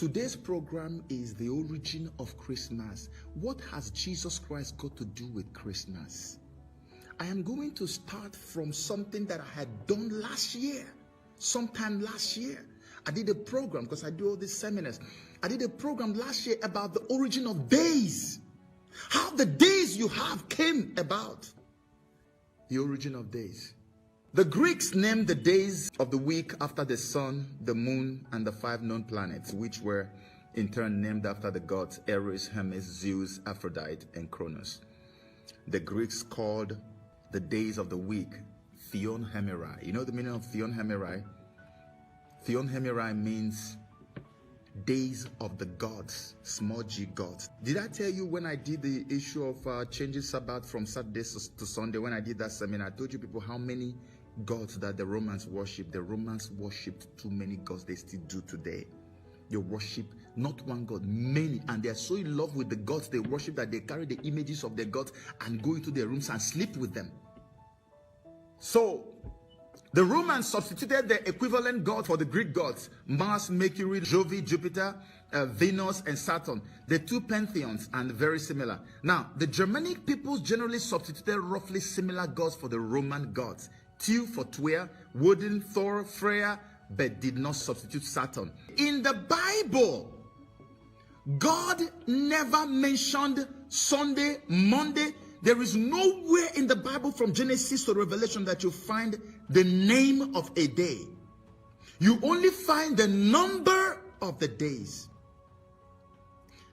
Today's program is the origin of Christmas. What has Jesus Christ got to do with Christmas? I am going to start from something that I had done last year. Sometime last year, I did a program, because I do all these seminars. I did a program last year about the origin of days. How the days you have came about. The origin of days. The Greeks named the days of the week after the sun, the moon, and the 5 known planets, which were in turn named after the gods Ares, Hermes, Zeus, Aphrodite, and Cronus. The Greeks called the days of the week Theon Hemerai. You know the meaning of Theon Hemerai? Theon Hemerai means days of the gods, small g gods. Did I tell you when I did the issue of changing Sabbath from Saturday to Sunday, when I did that seminar, I told you people how many gods that the Romans worship. The Romans worshipped too many gods. They still do today. They worship not one god, many, and they are so in love with the gods they worship that they carry the images of the gods and go into their rooms and sleep with them. So the Romans substituted the equivalent god for the Greek gods: Mars, Mercury, Jove, Jupiter, Venus, and Saturn. The two pantheons, and very similar. Now, the Germanic peoples generally substituted roughly similar gods for the Roman gods. Tyr for Tyr, Woden, Thor, Freya, but did not substitute Saturn. In the Bible, God never mentioned Sunday, Monday. There is nowhere in the Bible from Genesis to Revelation that you find the name of a day. You only find the number of the days.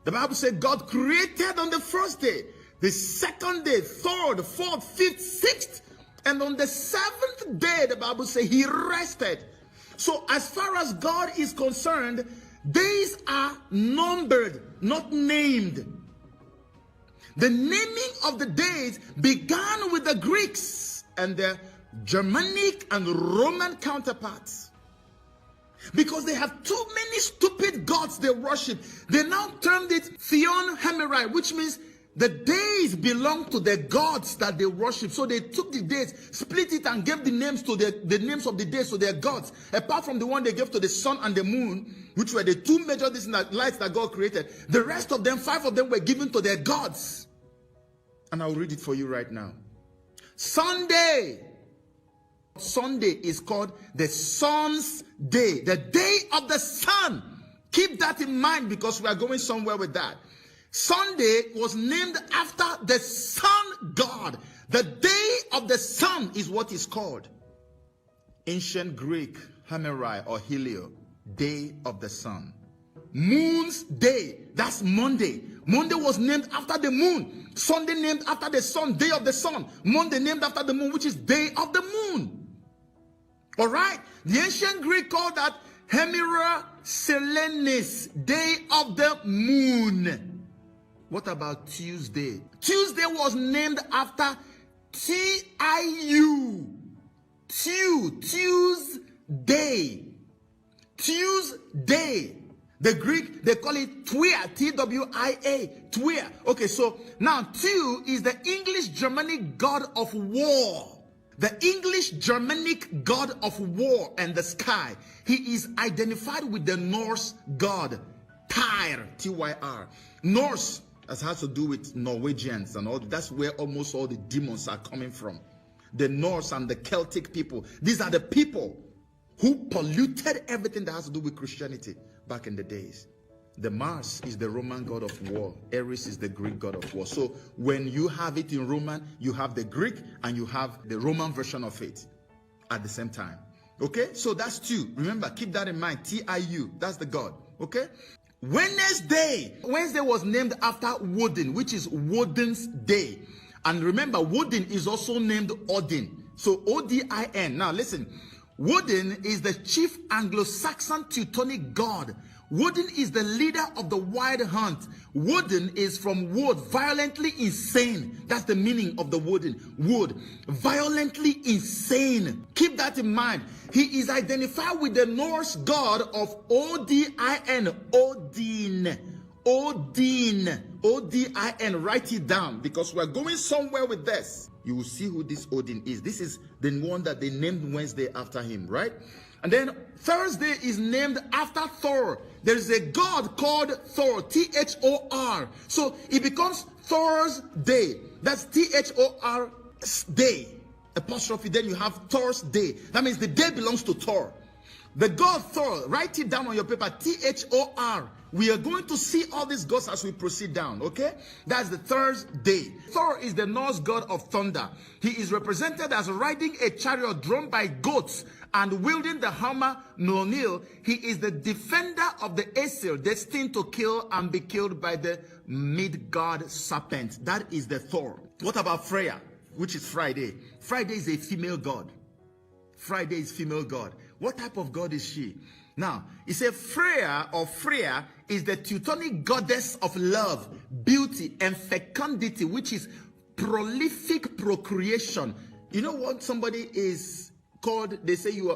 The Bible said God created on the first day, the second day, third, fourth, fifth, sixth, and on the 7th day, the Bible says he rested. So as far as God is concerned, days are numbered, not named. The naming of the days began with the Greeks and their Germanic and Roman counterparts. Because they have too many stupid gods they worship, they now termed it Theon Hemerai, which means the days belong to the gods that they worship. So they took the days, split it, and gave the names to the names of the days to their gods. Apart from the one they gave to the sun and the moon, which were the two major lights that God created, the rest of them, 5 of them, were given to their gods. And I'll read it for you right now. Sunday is called the sun's day, the day of the sun. Keep that in mind, because we are going somewhere with that. Sunday was named after the sun god. The day of the sun is what is called. Ancient Greek, Hemerai or Helio, day of the sun. Moon's day, that's Monday. Monday was named after the moon. Sunday named after the sun, day of the sun. Monday named after the moon, which is day of the moon. All right? The ancient Greek called that Hemera Selenis, day of the moon. What about Tuesday? Tuesday was named after T-I-U. Tuesday. Tuesday. The Greek, they call it Twia, T-W-I-A, Twia. Okay, so now Tu is the English Germanic god of war. The English Germanic god of war and the sky. He is identified with the Norse god, Tyr, T-Y-R. Norse, that has to do with Norwegians and all. That's where almost all the demons are coming from. The Norse and the Celtic people. These are the people who polluted everything that has to do with Christianity back in the days. The Mars is the Roman god of war. Ares is the Greek god of war. So when you have it in Roman, you have the Greek and you have the Roman version of it at the same time. Okay, so that's two. Remember, keep that in mind. T-I-U, that's the god. Okay. Wednesday was named after Woden, which is Woden's day. And remember, Woden is also named Odin. So O-D-I-N. Now listen, Woden is the chief Anglo-Saxon Teutonic god. Woden is the leader of the wild hunt. Woden is from wood, violently insane. That's the meaning of the Woden. Wood, violently insane. Keep that in mind. He is identified with the Norse god of O-D-I-N. Odin. Odin. O-D-I-N. Write it down, because we're going somewhere with this. You will see who this Odin is. This is the one that they named Wednesday after him, right? And then Thursday is named after Thor. There is a god called Thor, Thor. So it becomes Thor's Day. That's Thor day. Apostrophe, then you have Thor's Day. That means the day belongs to Thor. The god Thor, write it down on your paper, Thor. We are going to see all these gods as we proceed down, okay? That's the Thursday. Thor is the Norse god of thunder. He is represented as riding a chariot drawn by goats and wielding the hammer Mjolnir. He is the defender of the Aesir, destined to kill and be killed by the Midgard serpent. That is the Thor. What about Freya, which is Friday? Friday is a female god. Friday is female god. What type of god is she? Now, it says Freya or Freya is the Teutonic goddess of love, beauty, and fecundity, which is prolific procreation. You know what somebody is called? They say you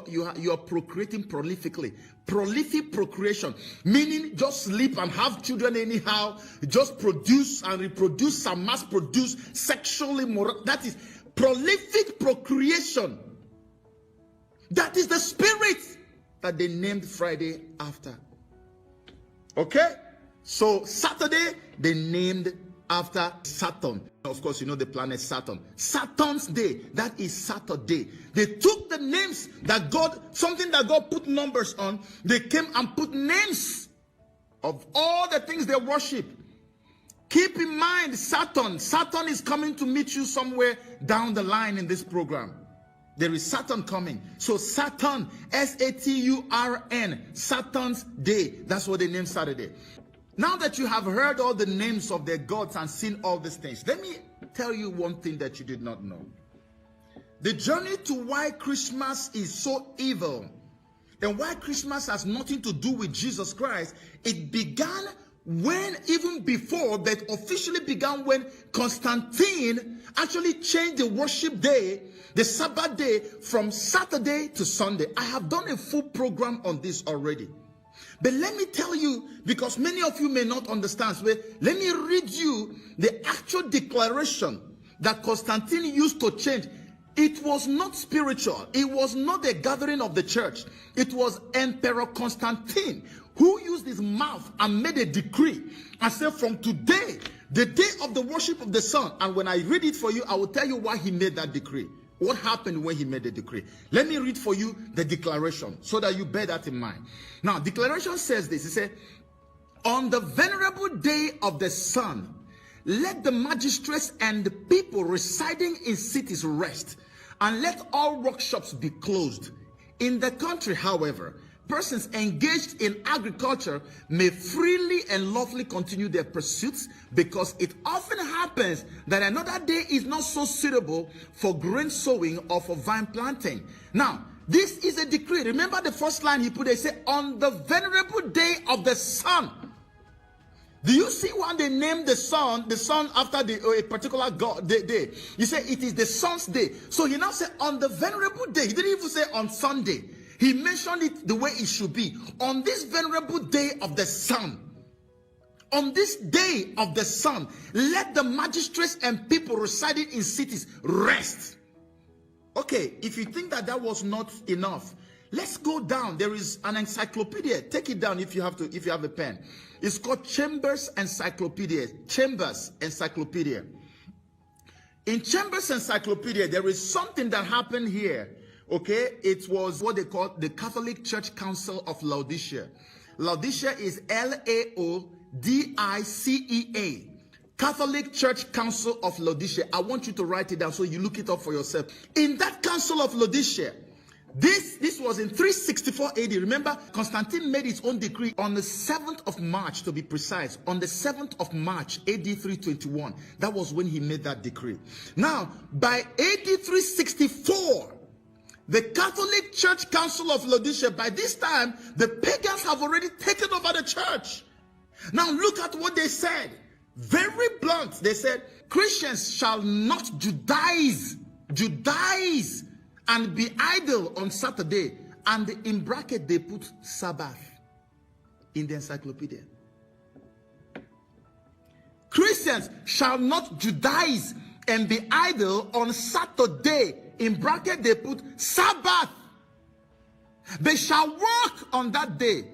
are procreating prolifically. Prolific procreation, meaning just sleep and have children anyhow, just produce and reproduce and mass produce sexually moral. That is prolific procreation. That is the spirit that they named Friday after. Okay? So Saturday, they named after Saturn. Of course, you know the planet Saturn. Saturn's day, that is Saturday. They took the names that God, something that God put numbers on. They came and put names of all the things they worship. Keep in mind, Saturn is coming to meet you somewhere down the line in this program. There is Saturn coming. So Saturn, S-A-T-U-R-N, Saturn's day. That's what they named Saturday. Now that you have heard all the names of their gods and seen all these things, let me tell you one thing that you did not know. The journey to why Christmas is so evil and why Christmas has nothing to do with Jesus Christ, it began when, even before, but officially began when Constantine actually changed the worship day, the Sabbath day, from Saturday to Sunday. I have done a full program on this already. But let me tell you, because many of you may not understand, so let me read you the actual declaration that Constantine used to change. It was not spiritual. It was not a gathering of the church. It was Emperor Constantine who used his mouth and made a decree and said, from today, the day of the worship of the sun. And when I read it for you, I will tell you why he made that decree. What happened when he made the decree? Let me read for you the declaration so that you bear that in mind. Now, declaration says this. It says, on the venerable day of the sun, let the magistrates and the people residing in cities rest, and let all workshops be closed. In the country, however, persons engaged in agriculture may freely and lawfully continue their pursuits, because it often happens that another day is not so suitable for grain sowing or for vine planting. Now, this is a decree. Remember the first line he put there, he said, on the venerable day of the sun. Do you see why they named the sun after a particular god day? You say it is the sun's day. So he now said on the venerable day. He didn't even say on Sunday. He mentioned it the way it should be. On this venerable day of the sun. On this day of the sun, let the magistrates and people residing in cities rest. Okay, if you think that was not enough, let's go down. There is an encyclopedia. Take it down if you have a pen. It's called Chambers Encyclopedia. Chambers Encyclopedia. In Chambers Encyclopedia, there is something that happened here. Okay, it was what they call the Catholic Church Council of Laodicea. Laodicea is Laodicea. Catholic Church Council of Laodicea. I want you to write it down so you look it up for yourself. In that Council of Laodicea, this was in 364 AD. Remember, Constantine made his own decree on the 7th of March, to be precise. On the 7th of March, AD 321. That was when he made that decree. Now, by AD 364, the Catholic Church Council of Laodicea, by this time, the pagans have already taken over the church. Now, look at what they said. Very blunt. They said, Christians shall not Judaize and be idle on Saturday. And in bracket, they put Sabbath in the encyclopedia. Christians shall not Judaize and be idle on Saturday. In bracket, they put Sabbath. They shall work on that day.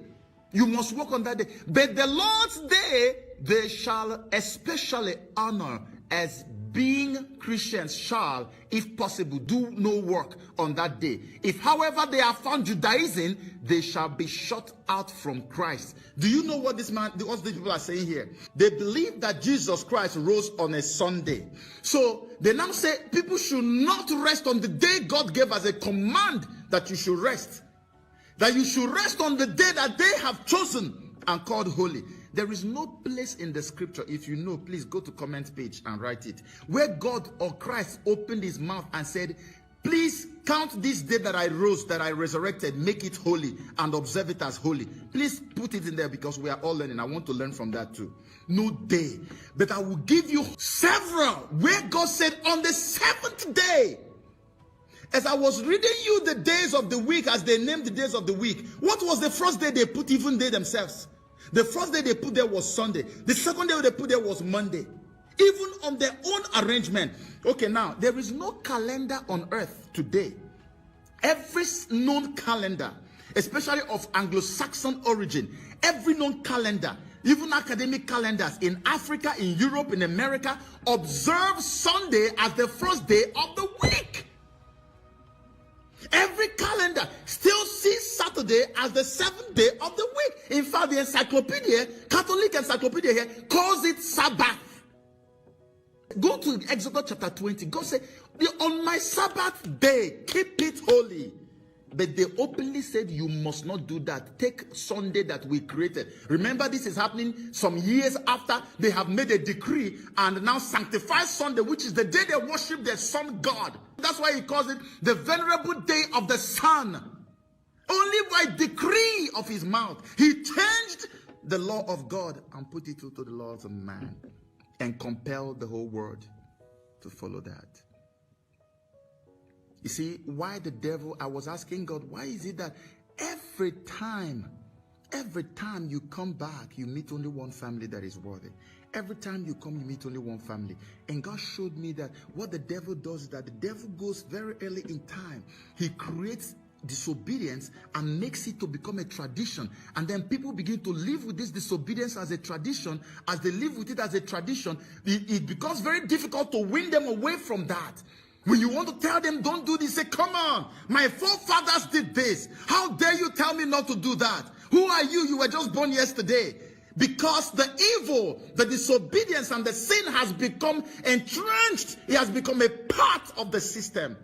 You must work on that day. But the Lord's day, they shall especially honor, as being Christians shall, if possible, do no work on that day. If, however, they are found Judaism, they shall be shut out from Christ. Do you know what these people are saying here? They believe that Jesus Christ rose on a Sunday. So they now say people should not rest on the day God gave as a command that you should rest. That you should rest on the day that they have chosen and called holy. There is no place in the scripture, if you know, please go to comment page and write it, where God or Christ opened his mouth and said, please count this day that I rose, that I resurrected, make it holy and observe it as holy. Please put it in there, because we are all learning. I want to learn from that too. No day. But I will give you several where God said on the seventh day. As I was reading you the days of the week, as they named the days of the week, what was the first day they put, even they themselves? The first day they put there was Sunday. The second day they put there was Monday. Even on their own arrangement. Okay, now, there is no calendar on earth today. Every known calendar, especially of Anglo-Saxon origin, every known calendar, even academic calendars in Africa, in Europe, in America, observe Sunday as the first day of the week. Every calendar still sees Saturday as the seventh day of the week. In fact, the encyclopedia, Catholic encyclopedia here, calls it Sabbath. Go to Exodus chapter 20. God said, on my Sabbath day, keep it holy. But they openly said, you must not do that. Take Sunday that we created. Remember, this is happening some years after they have made a decree and now sanctify Sunday, which is the day they worship their sun God. That's why he calls it the venerable day of the sun. Only by decree of his mouth, he changed the law of God and put it into the laws of man and compelled the whole world to follow that. You see, why the devil, I was asking God, why is it that every time you come back, you meet only one family that is worthy? Every time you come, you meet only one family. And God showed me that what the devil does is that the devil goes very early in time. He creates disobedience and makes it to become a tradition. And then people begin to live with this disobedience as a tradition. As they live with it as a tradition, it becomes very difficult to win them away from that. When you want to tell them, don't do this, say, come on, my forefathers did this. How dare you tell me not to do that? Who are you? You were just born yesterday. Because the evil, the disobedience, and the sin has become entrenched. It has become a part of the system.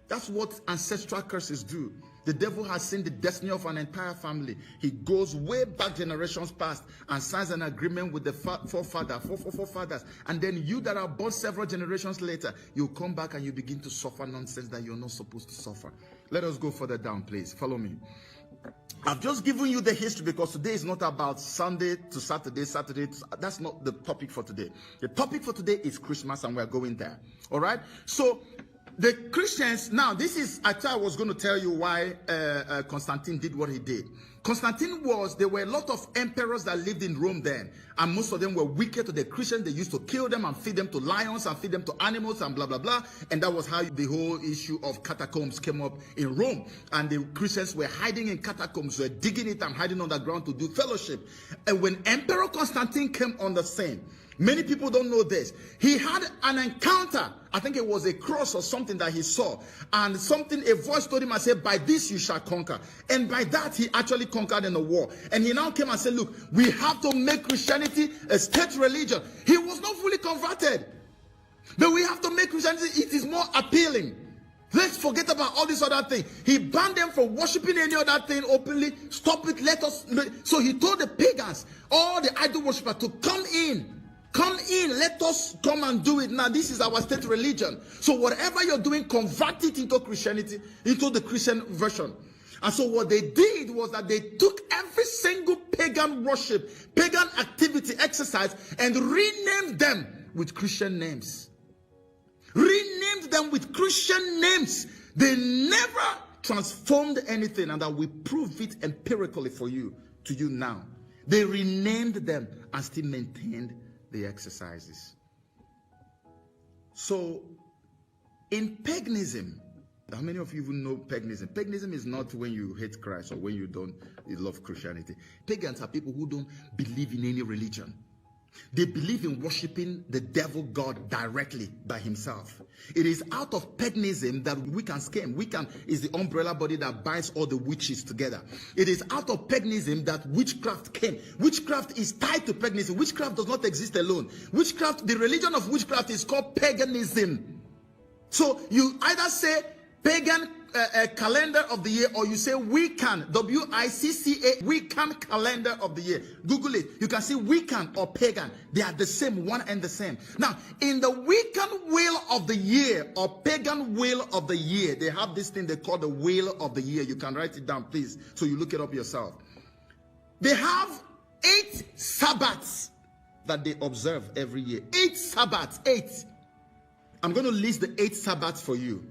That's what ancestral curses do. The devil has seen the destiny of an entire family. He goes way back generations past and signs an agreement with the forefathers. And then you that are born several generations later, you come back and you begin to suffer nonsense that you're not supposed to suffer. Let us go further down, please. Follow me. I've just given you the history because today is not about Sunday to Saturday, that's not the topic for today. The topic for today is Christmas, and we're going there. All right? So, the Christians, now this is, I thought I was going to tell you why Constantine did what he did. Constantine there were a lot of emperors that lived in Rome then, and most of them were wicked to the Christians. They used to kill them and feed them to lions and feed them to animals and blah, blah, blah. And that was how the whole issue of catacombs came up in Rome. And the Christians were hiding in catacombs, were digging it and hiding underground to do fellowship. And when Emperor Constantine came on the scene, many people don't know this. He had an encounter. I think it was a cross or something that he saw. And a voice told him and said, by this you shall conquer. And by that, he actually conquered in the war. And he now came and said, look, we have to make Christianity a state religion. He was not fully converted. But we have to make Christianity, it is more appealing. Let's forget about all this other thing. He banned them from worshiping any other thing openly. Stop it, So he told the pagans, all the idol worshippers, to come in. Come in, let us come and do it now. This is our state religion. So whatever you're doing, convert it into Christianity, into the Christian version. And so what they did was that they took every single pagan worship, pagan activity, exercise, and renamed them with Christian names. Renamed them with Christian names. They never transformed anything, and I will prove it empirically to you now. They renamed them and still maintained the exercises. So in paganism, How many of you even know paganism? Paganism is not when you hate Christ or when you love Christianity. Pagans are people who don't believe in any religion. They believe in worshiping the devil God directly by himself. It is out of paganism that Wiccan came. Wiccan is the umbrella body that binds all the witches together. It is out of paganism that witchcraft came. Witchcraft is tied to paganism. Witchcraft does not exist alone. Witchcraft, the religion of witchcraft is called paganism. So you either say pagan calendar of the year, or you say Wiccan, W-I-C-C-A, Wiccan calendar of the year. Google it. You can see Wiccan or pagan. They are the same, one and the same. Now, in the Wiccan wheel of the year or pagan wheel of the year, they have this thing they call the wheel of the year. You can write it down, please, so you look it up yourself. They have 8 Sabbaths that they observe every year. 8 Sabbaths, 8. I'm going to list the 8 Sabbaths for you.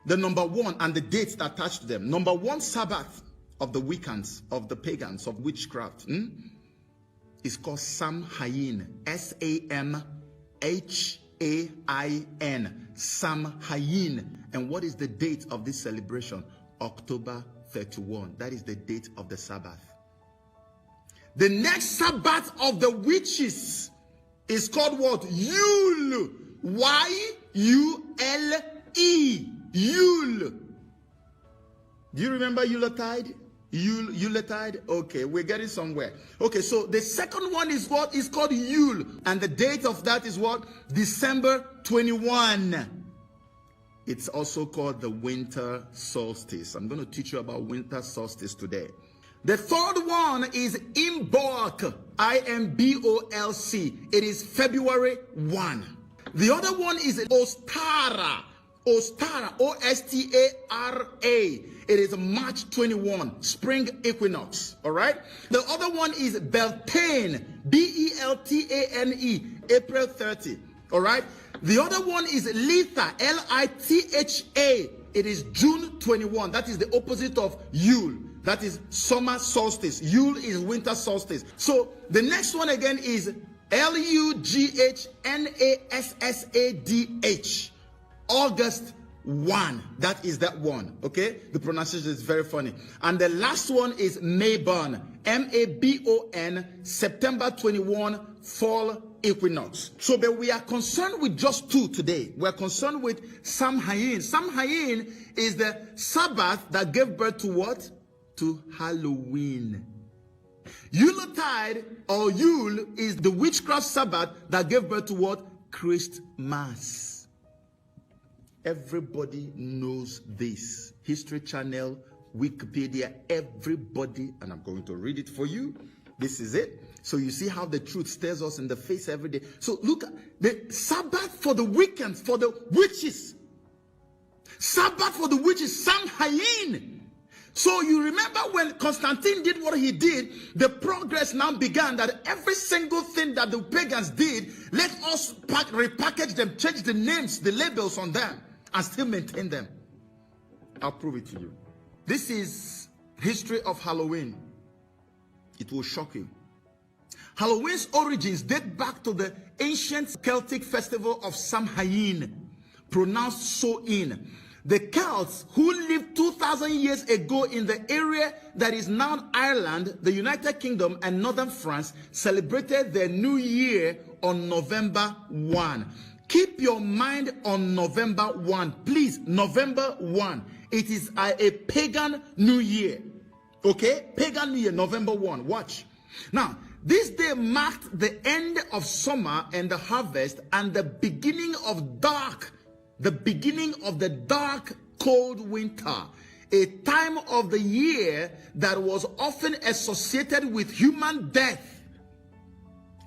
The number 1 and the dates attached to them. Number 1 Sabbath of the Wiccans, of the pagans, of witchcraft, is called Samhain. S-A-M-H-A-I-N. Samhain. And what is the date of this celebration? October 31. That is the date of the Sabbath. The next Sabbath of the witches is called what? Yule. Y-U-L-E. Yule. Do you remember Yuletide? Yuletide? Okay, we're getting somewhere. Okay, so the second one is what? Is called Yule. And the date of that is what? December 21. It's also called the winter solstice. I'm going to teach you about winter solstice today. The third one is Imbolc. I-M-B-O-L-C. It is February 1. The other one is Ostara. Ostara, O-S-T-A-R-A. It is March 21, spring equinox. All right. The other one is Beltane, B-E-L-T-A-N-E, April 30. All right. The other one is Litha, L-I-T-H-A. It is June 21. That is the opposite of Yule. That is summer solstice. Yule is winter solstice. So the next one again is L-U-G-H-N-A-S-S-A-D-H. August 1. That is that one. Okay? The pronunciation is very funny. And the last one is Mabon. M-A-B-O-N. September 21. Fall equinox. So, but we are concerned with just 2 today. We are concerned with Samhain. Samhain is the Sabbath that gave birth to what? To Halloween. Yuletide or Yule is the witchcraft Sabbath that gave birth to what? Christmas. Everybody knows this. History Channel, Wikipedia, everybody, and I'm going to read it for you. This is it. So you see how the truth stares us in the face every day. So look, the Sabbath for the Wiccans, for the witches. Sabbath for the witches, Samhain. So you remember when Constantine did what he did, the progress now began that every single thing that the pagans did, let us repackage them, change the names, the labels on them, and still maintain them. I'll prove it to you. This is history of Halloween. It will shock you. Halloween's origins date back to the ancient Celtic festival of Samhain, pronounced So-in. The Celts, who lived 2,000 years ago in the area that is now Ireland, the United Kingdom, and northern France, celebrated their new year on November 1. Keep your mind on November 1. Please, November 1. It is a pagan new year. Okay? Pagan new year, November 1. Watch. Now, this day marked the end of summer and the harvest and the beginning of the dark, cold winter, a time of the year that was often associated with human death.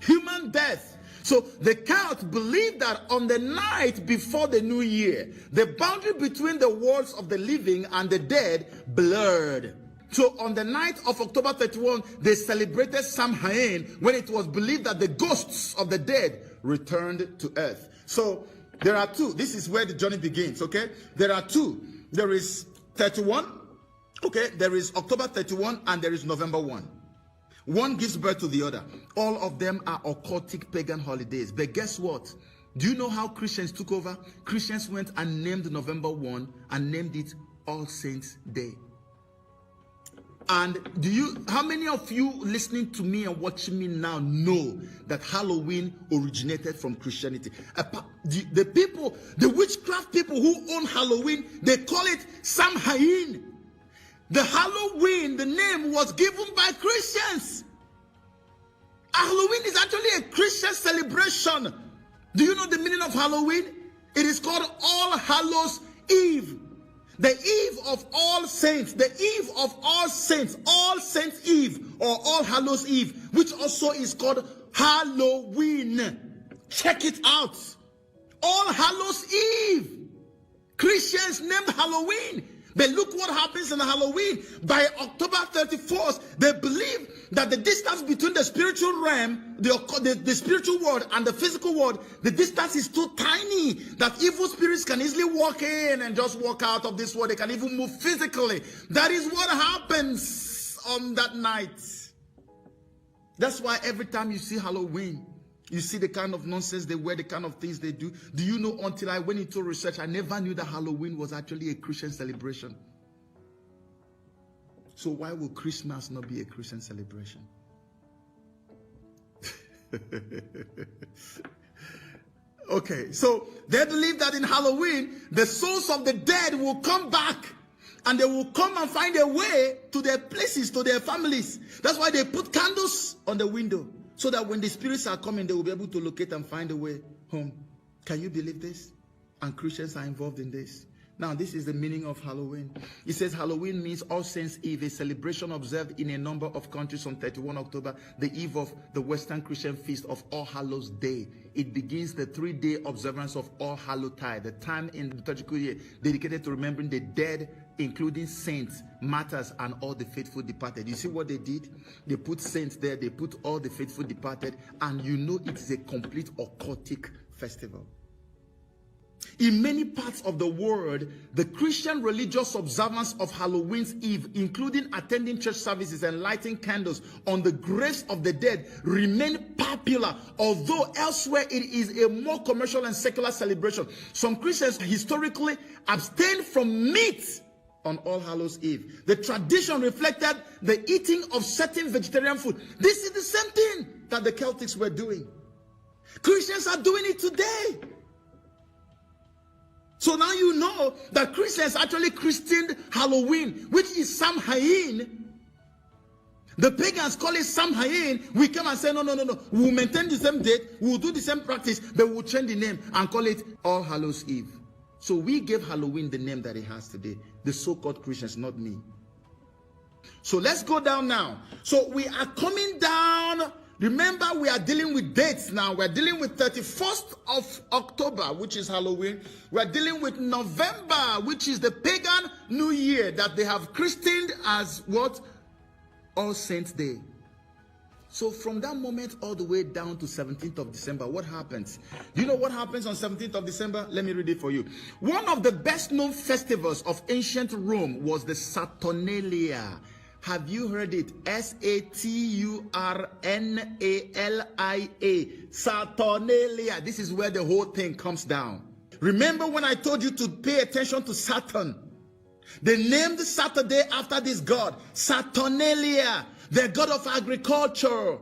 Human death. So the Celts believed that on the night before the new year, the boundary between the worlds of the living and the dead blurred. So on the night of October 31, they celebrated Samhain, when it was believed that the ghosts of the dead returned to earth. So there are 2. This is where the journey begins, okay? There are 2. There is 31, okay? There is October 31 and there is November 1. One gives birth to the other. All of them are occultic pagan holidays. But guess what? Do you know how Christians took over? Christians went and named November 1 and named it All Saints Day. And how many of you listening to me and watching me now know that Halloween originated from Christianity? The people, the witchcraft people who own Halloween, they call it Samhain. The Halloween, the name was given by Christians. Halloween is actually a Christian celebration. Do you know the meaning of Halloween? It is called All Hallows Eve. The Eve of All Saints, the Eve of All Saints, All Saints Eve, or All Hallows Eve, which also is called Halloween. Check it out. All Hallows Eve. Christians named Halloween. But look what happens in Halloween. By October 31st, they believe that the distance between the spiritual realm, the spiritual world and the physical world, the distance is too tiny that evil spirits can easily walk in and just walk out of this world. They can even move physically. That is what happens on that night. That's why every time you see Halloween, you see the kind of nonsense they wear, the kind of things they do. Do you know, until I went into research, I never knew that Halloween was actually a Christian celebration. So why will Christmas not be a Christian celebration? Okay, so they believe that in Halloween, the souls of the dead will come back and they will come and find a way to their places, to their families. That's why they put candles on the window, so that when the spirits are coming, they will be able to locate and find a way home. Can you believe this? And Christians are involved in this. Now, this is the meaning of Halloween. It says Halloween means All Saints Eve, a celebration observed in a number of countries on 31 October, the eve of the Western Christian feast of All Hallows Day. It begins the 3-day observance of All Hallowtide, the time in the liturgical year dedicated to remembering the dead, including saints, martyrs, and all the faithful departed. You see what they did? They put saints there, they put all the faithful departed, and you know it is a complete occultic festival. In many parts of the world, the Christian religious observance of Halloween's Eve, including attending church services and lighting candles on the graves of the dead, remain popular, although elsewhere it is a more commercial and secular celebration. Some Christians historically abstained from meat on All Hallows Eve. The tradition reflected the eating of certain vegetarian food. This is the same thing that the Celtics were doing. Christians are doing it today. So now you know that Christians actually christened Halloween, which is Samhain. The pagans call it Samhain. We come and say, no. We'll maintain the same date. We'll do the same practice, but we'll change the name and call it All Hallows Eve. So we gave Halloween the name that it has today. The so-called Christians, not me. So let's go down now. So we are coming down. Remember, we are dealing with dates now. We're dealing with 31st of October, which is Halloween. We're dealing with November, which is the pagan New Year that they have christened as what? All Saints Day. So from that moment all the way down to 17th of December, what happens? Do you know what happens on 17th of December? Let me read it for you. One of the best known festivals of ancient Rome was the Saturnalia. Have you heard it? Saturnalia. Saturnalia. This is where the whole thing comes down. Remember when I told you to pay attention to Saturn? They named Saturday after this god, Saturnalia, the god of agriculture.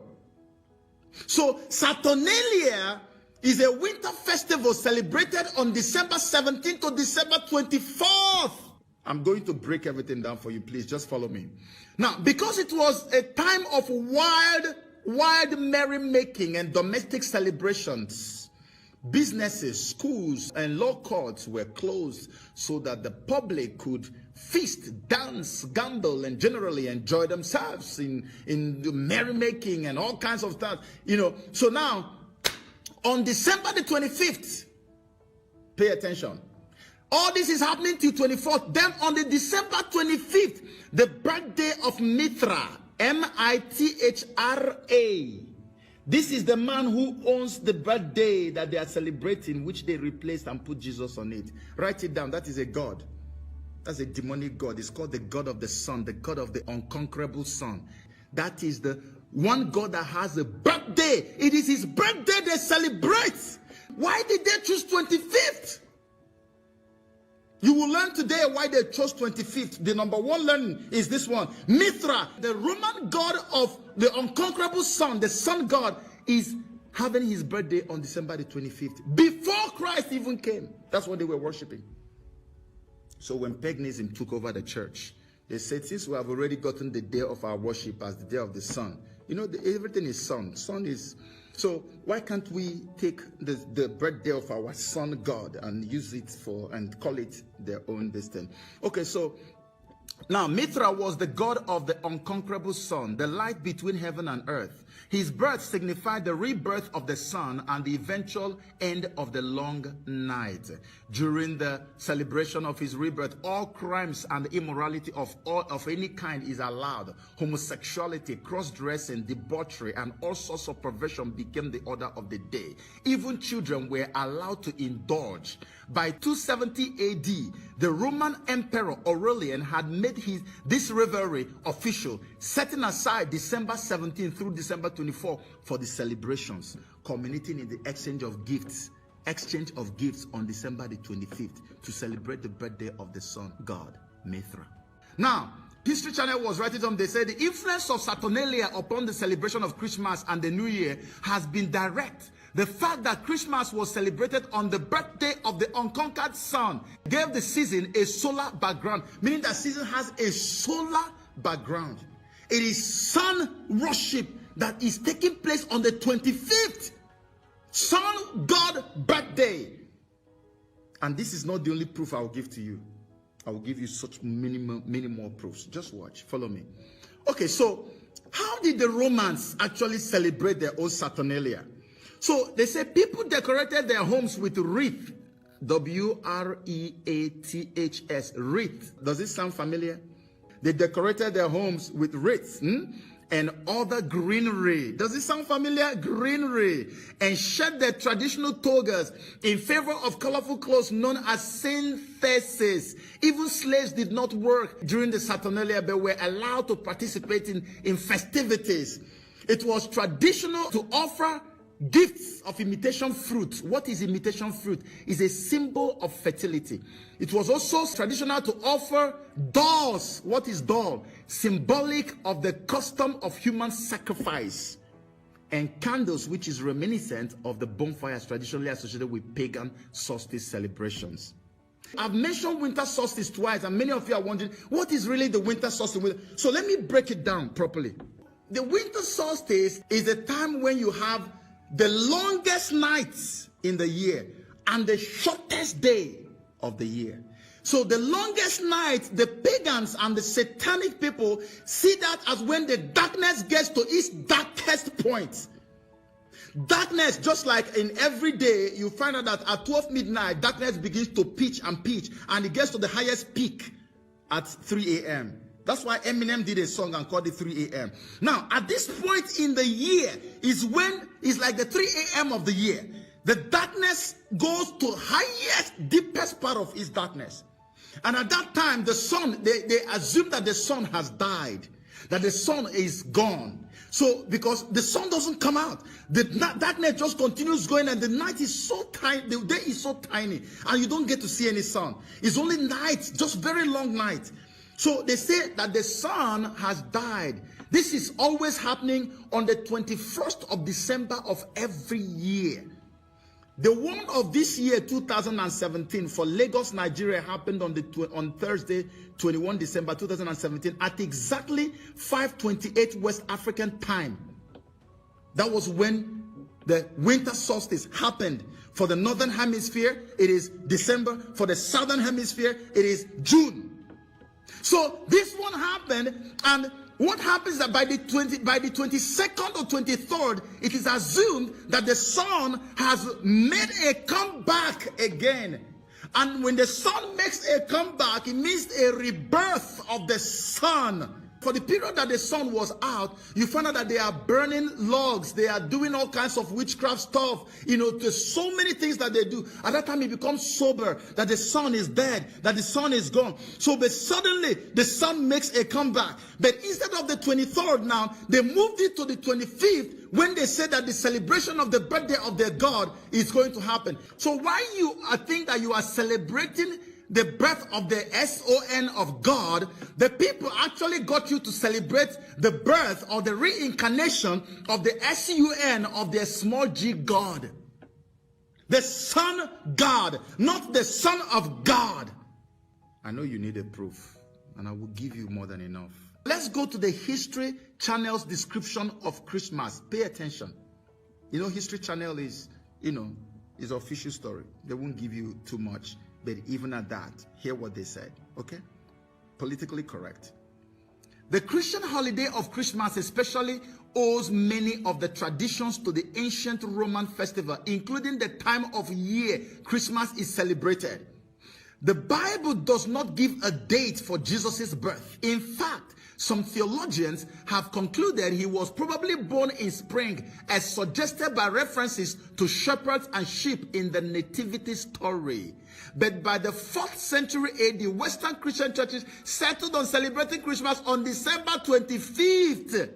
So Saturnalia is a winter festival celebrated on December 17th to December 24th. I'm going to break everything down for you. Please just follow me. Now, because it was a time of wild merrymaking and domestic celebrations, businesses, schools, and law courts were closed so that the public could feast, dance, gamble, and generally enjoy themselves in the merrymaking and all kinds of stuff. You know, so now, on December the 25th, pay attention. All this is happening till 24th. Then on the December 25th, the birthday of Mithra, M-I-T-H-R-A. This is the man who owns the birthday that they are celebrating, which they replaced and put Jesus on it. Write it down. That is a god. That's a demonic god. It's called the god of the sun, the god of the unconquerable sun. That is the one god that has a birthday. It is his birthday they celebrate. Why did they choose 25th? You will learn today why they chose 25th. The number one learning is this one. Mithra, the Roman god of the unconquerable sun, the sun god, is having his birthday on December the 25th. Before Christ even came. That's what they were worshiping. So when paganism took over the church, they said, since we have already gotten the day of our worship as the day of the sun, you know, everything is sun. Sun is... So why can't we take the birthday of our sun god and use it for, and call it their own destiny? Okay, so now Mithra was the god of the unconquerable sun, the light between heaven and earth. His birth signified the rebirth of the sun and the eventual end of the long night. During the celebration of his rebirth, all crimes and immorality of any kind is allowed. Homosexuality, cross-dressing, debauchery, and all sorts of perversion became the order of the day. Even children were allowed to indulge. By 270 AD, the Roman Emperor Aurelian had made this revelry official, setting aside December 17 through December 24 for the celebrations, culminating in the exchange of gifts on December the 25th to celebrate the birthday of the sun god, Mithra. Now, History Channel was writing on, they said the influence of Saturnalia upon the celebration of Christmas and the New Year has been direct. The fact that Christmas was celebrated on the birthday of the unconquered sun gave the season a solar background, meaning that season has a solar background. It is sun worship that is taking place on the 25th. Sun God birthday. And this is not the only proof I will give to you. I will give you such many more proofs. Just watch. Follow me. Okay, so how did the Romans actually celebrate their own Saturnalia? So they say people decorated their homes with wreath. W-R-E-A-T-H-S. Wreath. Does it sound familiar? They decorated their homes with wreaths and other greenery. Does it sound familiar? Greenery. And shed their traditional togas in favor of colorful clothes known as synthesis. Even slaves did not work during the Saturnalia but were allowed to participate in festivities. It was traditional to offer gifts of imitation fruit. What is imitation fruit? Is a symbol of fertility. It was also traditional to offer dolls. What is doll? Symbolic of the custom of human sacrifice. And candles, which is reminiscent of the bonfires traditionally associated with pagan solstice celebrations. I've mentioned winter solstice twice, and many of you are wondering, what is really the winter solstice? So let me break it down properly. The winter solstice is the time when you have the longest nights in the year and the shortest day of the year. So the longest night, the pagans and the satanic people see that as when the darkness gets to its darkest point. Darkness, just like in every day, you find out that at 12 midnight, darkness begins to pitch, and it gets to the highest peak at 3 a.m. That's why Eminem did a song and called it 3 a.m. Now, at this point in the year is when it's like the 3 a.m. of the year. The darkness goes to highest, deepest part of its darkness. And at that time, the sun, they assume that the sun has died, that the sun is gone. So, because the sun doesn't come out, the darkness just continues going, and the night is so tiny, the day is so tiny, and you don't get to see any sun. It's only night, just very long night. So they say that the sun has died. This is always happening on the 21st of December of every year. The one of this year, 2017, for Lagos, Nigeria, happened on Thursday, 21 December 2017, at exactly 5:28 West African time. That was when the winter solstice happened. For the northern hemisphere, it is December. For the southern hemisphere, it is June. So this one happened, and what happens is that by the 22nd or 23rd, it is assumed that the sun has made a comeback again. And when the sun makes a comeback, it means a rebirth of the sun For the period that the sun was out, you find out that they are burning logs. They are doing all kinds of witchcraft stuff. You know, there's so many things that they do. At that time, it becomes sober, that the sun is dead, that the sun is gone. So, but suddenly, the sun makes a comeback. But instead of the 23rd now, they moved it to the 25th when they said that the celebration of the birthday of their God is going to happen. So, why you think that you are celebrating the birth of the SON of God, the people actually got you to celebrate the birth or the reincarnation of the SUN of their small g God. The Son God, not the Son of God. I know you need a proof, and I will give you more than enough. Let's go to the History Channel's description of Christmas. Pay attention. You know, History Channel is, is official story. They won't give you too much. But even at that, hear what they said, okay? Politically correct. The Christian holiday of Christmas especially owes many of the traditions to the ancient Roman festival, including the time of year Christmas is celebrated. The Bible does not give a date for Jesus' birth. In fact, some theologians have concluded he was probably born in spring, as suggested by references to shepherds and sheep in the nativity story. But by the 4th century AD, Western Christian churches settled on celebrating Christmas on December 25th.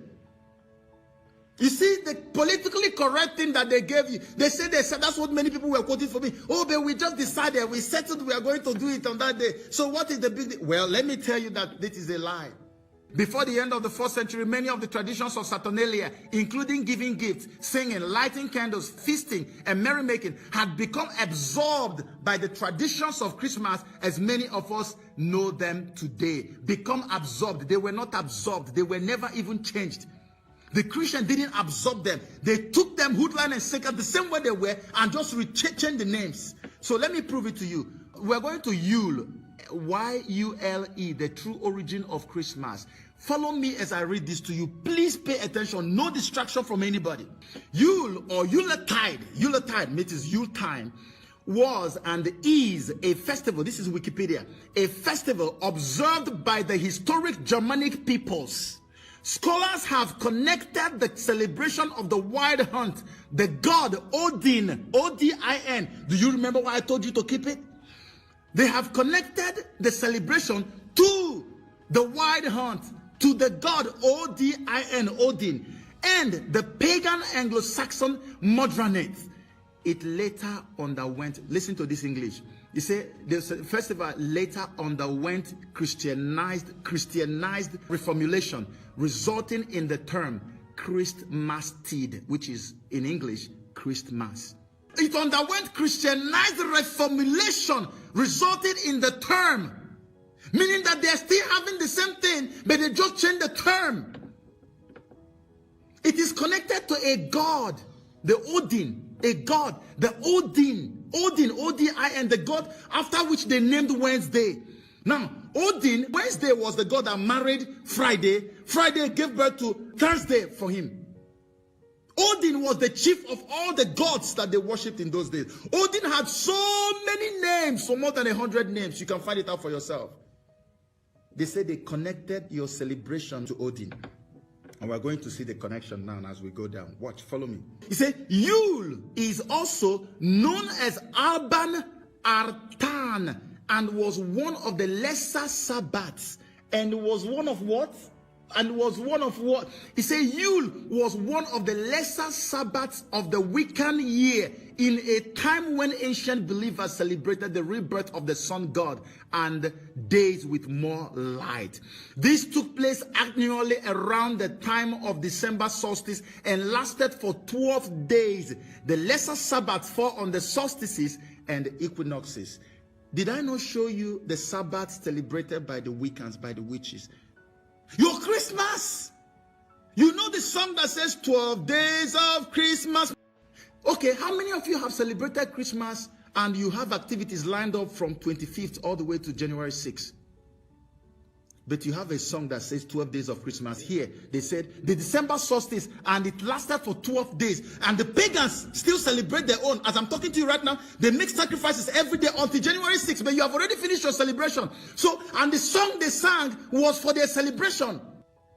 You see, the politically correct thing that they gave you, they said that's what many people were quoting for me. Oh, but we just decided, we settled we are going to do it on that day. So what is the big deal? Well, let me tell you that this is a lie. Before the end of the 4th century, many of the traditions of Saturnalia, including giving gifts, singing, lighting candles, feasting, and merrymaking, had become absorbed by the traditions of Christmas as many of us know them today. Become absorbed. They were not absorbed. They were never even changed. The Christian didn't absorb them. They took them hook, line, and sinker the same way they were and just changed the names. So let me prove it to you. We're going to Yule. Y-U-L-E, the true origin of Christmas. Follow me as I read this to you. Please pay attention. No distraction from anybody. Yule or Yuletide, it is Yule time, was and is a festival. This is Wikipedia. A festival observed by the historic Germanic peoples. Scholars have connected the celebration of the wild hunt, the god Odin, O-D-I-N. Do you remember why I told you to keep it? They have connected the celebration to the wild hunt, to the god O-D-I-N, Odin, and the pagan Anglo-Saxon Modranate. It later underwent, listen to this English. You say the festival later underwent Christianized reformulation, resulting in the term Christmastide, which is in English Christmas. It underwent Christianized reformulation, resulted in the term, meaning that they're still having the same thing, but they just changed the term. It is connected to a god, the Odin, a god, the Odin, O-D-I-N, the god after which they named Wednesday. Now, Odin, Wednesday was the god that married Friday. Friday gave birth to Thursday for him. Odin was the chief of all the gods that they worshipped in those days. Odin had so many names, for more than 100 names. You can find it out for yourself. They say they connected your celebration to Odin. And we're going to see the connection now as we go down. Watch, follow me. He said, Yule is also known as Alban Artan and was one of the lesser Sabbats. And was one of what? He said Yule was one of the lesser Sabbats of the Wiccan year, in a time when ancient believers celebrated the rebirth of the sun god and days with more light. This took place annually around the time of December solstice and lasted for 12 days. The lesser Sabbats fall on the solstices and the equinoxes. Did I not show you the Sabbath celebrated by the Wiccans, by the witches? Your Christmas. You know the song that says 12 days of Christmas. Okay, how many of you have celebrated Christmas and you have activities lined up from 25th all the way to January 6th? But you have a song that says 12 days of Christmas. Here, they said the December solstice and it lasted for 12 days. And the pagans still celebrate their own. As I'm talking to you right now, they make sacrifices every day until January 6th. But you have already finished your celebration. So, and the song they sang was for their celebration.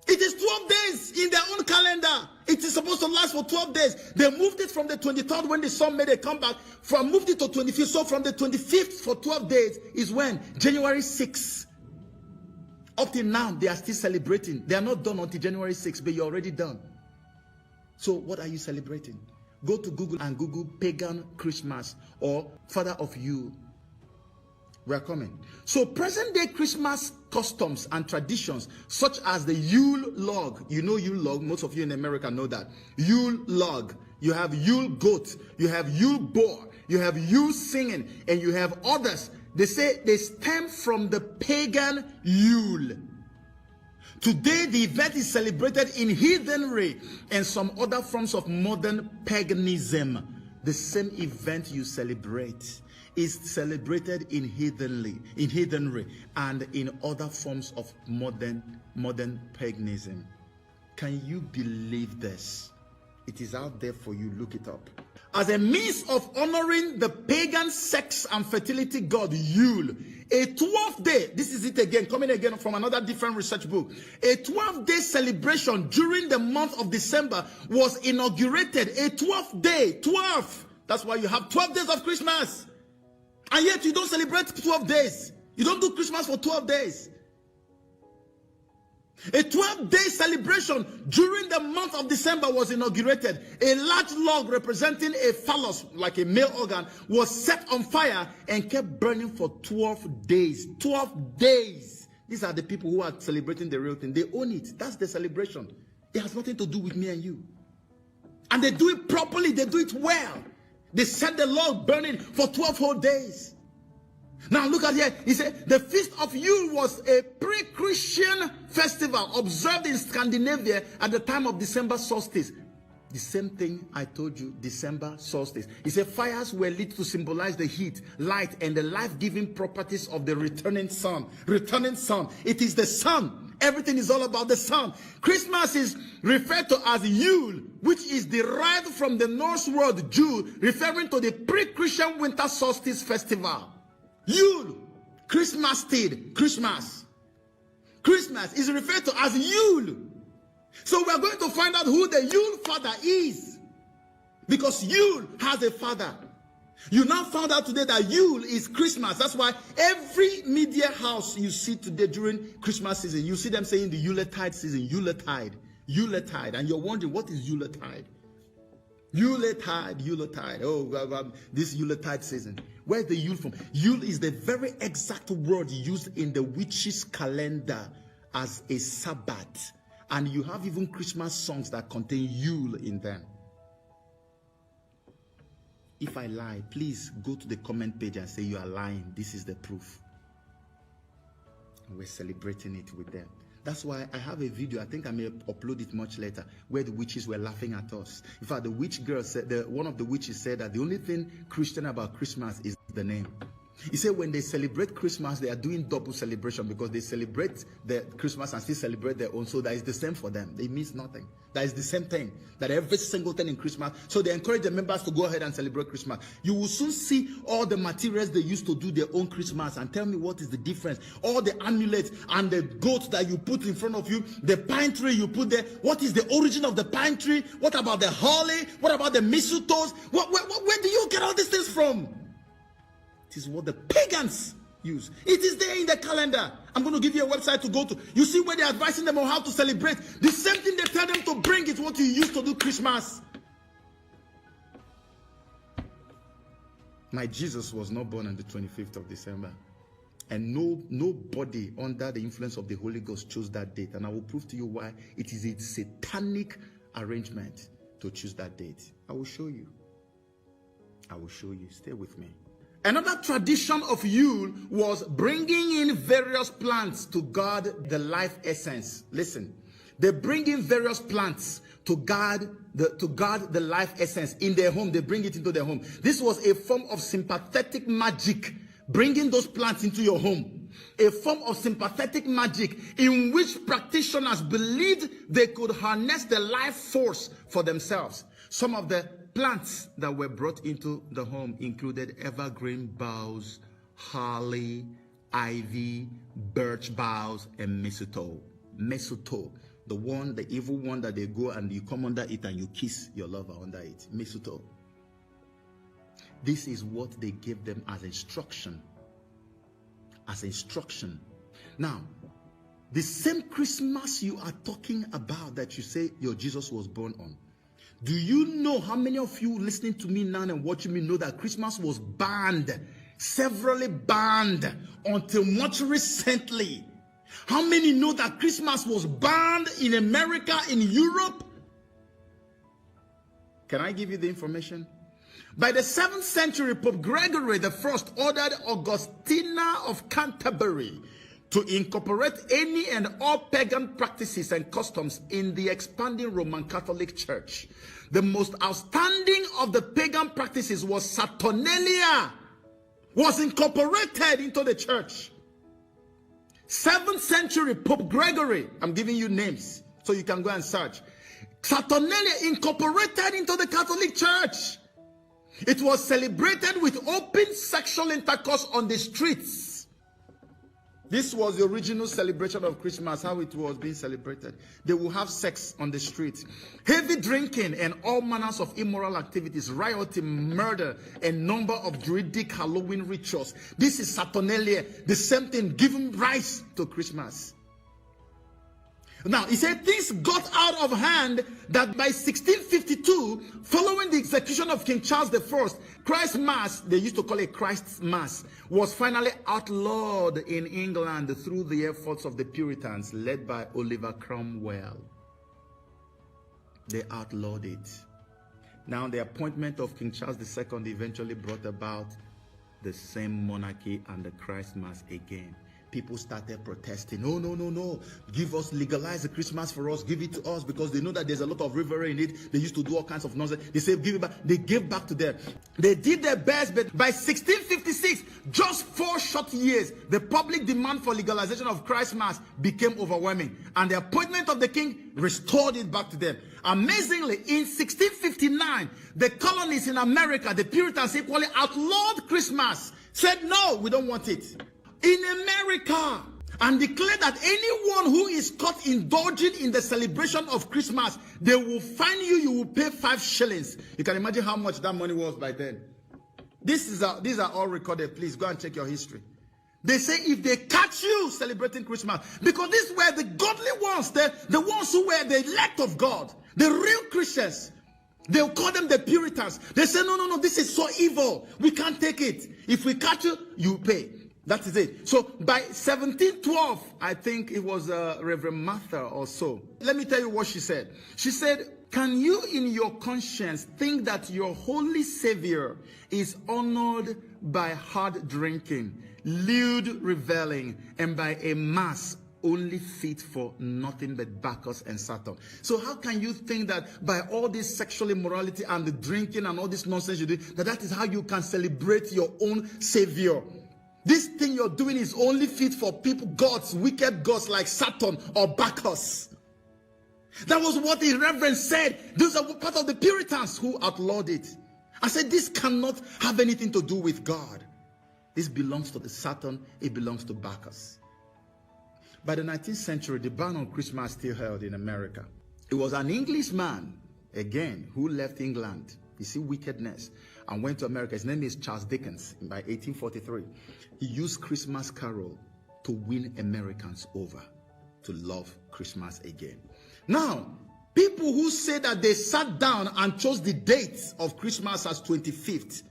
It is 12 days in their own calendar. It is supposed to last for 12 days. They moved it from the 23rd when the sun made a comeback. Moved it to 25th. So from the 25th for 12 days is when? January 6th. Up till now, they are still celebrating. They are not done until January 6th, but you're already done. So what are you celebrating? Go to Google and Google pagan Christmas or Father of Yule. We are coming. So present day Christmas customs and traditions such as the Yule log. You know Yule log. Most of you in America know that. Yule log. You have Yule goat. You have Yule boar. You have Yule singing. And you have others. They say they stem from the pagan Yule. Today the event is celebrated in heathenry and some other forms of modern paganism. The same event you celebrate is celebrated in heathenry and in other forms of modern paganism. Can you believe this? It is out there for you. Look it up. As a means of honoring the pagan sex and fertility god Yule, a 12th day, this is it again, coming again from another different research book, a 12-day celebration during the month of December was inaugurated. A 12th day, 12. That's why you have 12 days of Christmas. And yet you don't celebrate 12 days. You don't do Christmas for 12 days. A 12-day celebration during the month of December was inaugurated. A large log representing a phallus, like a male organ, was set on fire and kept burning for 12 days. 12 days. These are the people who are celebrating the real thing. They own it. That's the celebration. It has nothing to do with me and you. And they do it properly. They do it well. They set the log burning for 12 whole days. Now look at here. He said the Feast of Yule was a pre-Christian festival observed in Scandinavia at the time of December solstice. The same thing I told you, December solstice. He said fires were lit to symbolize the heat, light, and the life-giving properties of the returning sun. Returning sun. It is the sun. Everything is all about the sun. Christmas is referred to as Yule, which is derived from the Norse word Jul, referring to the pre-Christian winter solstice festival. Yule, Christmas Tide, Christmas. Christmas is referred to as Yule. So we are going to find out who the Yule father is. Because Yule has a father. You now found out today that Yule is Christmas. That's why every media house you see today during Christmas season, you see them saying the Yuletide season, Yuletide, Yuletide. And you're wondering, what is Yuletide? Yuletide. Oh, this Yuletide season. Where's the Yule from? Yule is the very exact word used in the witches' calendar as a Sabbath. And you have even Christmas songs that contain Yule in them. If I lie, please go to the comment page and say you are lying. This is the proof. And we're celebrating it with them. That's why I have a video, I think I may upload it much later, where the witches were laughing at us. In fact, the witch girl said, one of the witches said that the only thing Christian about Christmas is the name. He said when they celebrate Christmas, they are doing double celebration because they celebrate the Christmas and still celebrate their own. So that is the same for them. It means nothing. That is the same thing. That every single thing in Christmas. So they encourage the members to go ahead and celebrate Christmas. You will soon see all the materials they used to do their own Christmas. And tell me what is the difference. All the amulets and the goats that you put in front of you. The pine tree you put there. What is the origin of the pine tree? What about the holly? What about the mistletoes? Where do you get all these things from? It is what the pagans use. It is there in the calendar. I'm going to give you a website to go to. You see where they're advising them on how to celebrate. The same thing they tell them to bring is what you used to do Christmas. My Jesus was not born on the 25th of December. And nobody under the influence of the Holy Ghost chose that date. And I will prove to you why it is a satanic arrangement to choose that date. I will show you. I will show you. Stay with me. Another tradition of Yule was bringing in various plants to guard the life essence. Listen, they bring in various plants to guard the life essence in their home. They bring it into their home. This was a form of sympathetic magic, bringing those plants into your home. A form of sympathetic magic in which practitioners believed they could harness the life force for themselves. Some of the plants that were brought into the home included evergreen boughs, holly, ivy, birch boughs, and mistletoe. Mistletoe. The evil one that they go and you come under it and you kiss your lover under it. Mistletoe. This is what they gave them as instruction. As instruction. Now, the same Christmas you are talking about that you say your Jesus was born on. Do you know how many of you listening to me now and watching me know that Christmas was banned, severally banned until much recently? How many know that Christmas was banned in America, in Europe? Can I give you the information? By the 7th century, Pope Gregory I ordered Augustina of Canterbury to incorporate any and all pagan practices and customs in the expanding Roman Catholic Church. The most outstanding of the pagan practices was Saturnalia, was incorporated into the church. 7th century Pope Gregory, I'm giving you names so you can go and search. Saturnalia incorporated into the Catholic Church. It was celebrated with open sexual intercourse on the streets. This was the original celebration of Christmas, how it was being celebrated. They will have sex on the streets. Heavy drinking and all manners of immoral activities, rioting, murder, and number of druidic Halloween rituals. This is Saturnalia, the same thing giving rise to Christmas. Now, he said things got out of hand that by 1652, following the execution of King Charles I, Christ Mass, they used to call it Christ's Mass, was finally outlawed in England through the efforts of the Puritans led by Oliver Cromwell. They outlawed it. Now, the appointment of King Charles II eventually brought about the same monarchy and the Christ Mass again. People started protesting. No, no, no, no. Give us, legalize the Christmas for us. Give it to us, because they know that there's a lot of revelry in it. They used to do all kinds of nonsense. They say, give it back. They gave back to them. They did their best, but by 1656, just 4 short years, the public demand for legalization of Christ Mass became overwhelming. And the appointment of the king restored it back to them. Amazingly, in 1659, the colonies in America, the Puritans equally outlawed Christmas. Said, no, we don't want it. In America, and declare that anyone who is caught indulging in the celebration of Christmas, they will fine you, you will pay 5 shillings. You can imagine how much that money was by then. These are all recorded. Please go and check your history. They say if they catch you celebrating Christmas, because these were the godly ones, the ones who were the elect of God, the real Christians. They'll call them the Puritans. They say, no, no, no, this is so evil. We can't take it. If we catch you, you pay. That is it. So by 1712, I think it was Reverend Martha or so. Let me tell you what she said. She said, can you in your conscience think that your holy Savior is honored by hard drinking, lewd reveling, and by a mass only fit for nothing but Bacchus and Saturn? So how can you think that by all this sexual immorality and the drinking and all this nonsense you do, that is how you can celebrate your own Savior? This thing you're doing is only fit for people, gods, wicked gods like Saturn or Bacchus. That was what the Reverend said. Those are part of the Puritans who outlawed it. I said, this cannot have anything to do with God. This belongs to the Saturn. It belongs to Bacchus. By the 19th century, the ban on Christmas still held in America. It was an Englishman, again, who left England. You see wickedness. And went to America. His name is Charles Dickens. By 1843, he used Christmas carol to win Americans over to love Christmas again. Now, people who say that they sat down and chose the date of Christmas as 25th,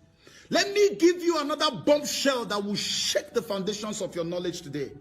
let me give you another bombshell that will shake the foundations of your knowledge today.